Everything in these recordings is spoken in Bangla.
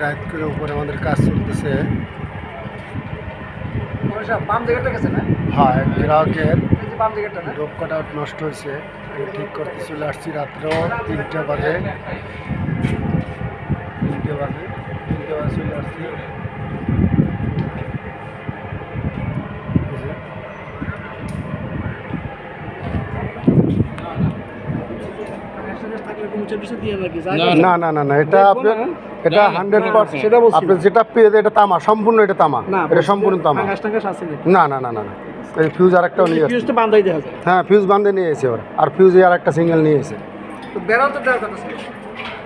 রাত করে উপরে আমাদের কাজ চলতেছে। হ্যাঁ, গ্রাহকের ডোপ কাট আউট নষ্ট হয়েছে, ঠিক করতে চলে আসছি। রাত্রেও 3টা বাজে চলে আসছি। না না না না, এটা আপনার এটা 100%। সেটা বলছি, আপনি যেটা পেয়ে এটা তামা, সম্পূর্ণ এটা তামা, এটা সম্পূর্ণ তামা। না না না না না, এই ফিউজ আর একটাও নিয়ে আসছে। হ্যাঁ, ফিউজ বান্ধে নিয়ে এসে ওরা, আর ফিউজে আর একটা সিঙ্গেল নিয়ে এসে।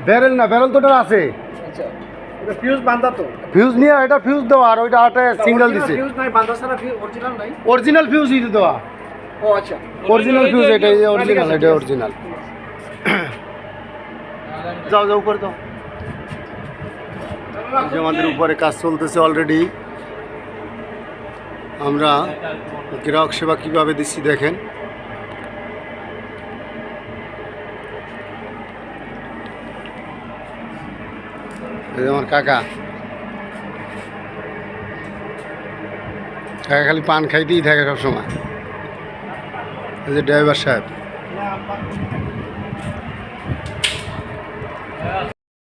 ব্যারেল না, ব্যারেল তো ওটা আছে। ফিউজ নিয়ে এটা ফিউজ দেওয়া, আর ওইটা একটা সিঙ্গেল দিছে। অরিজিনাল ফিউজ দিতে দেওয়া। অরিজিনাল ফিউজ, এটা অরিজিনাল, এটা অরিজিনাল। যাও যাও করে দাও। যে আমাদের উপরে কাজ চলতেছে অলরেডি। আমরা গ্রাহক সেবা কিভাবে দিচ্ছি দেখেন। এই আমার কাকা খালি পান খাইতেই থাকে সবসময়। এই যে ড্রাইভার সাহেব।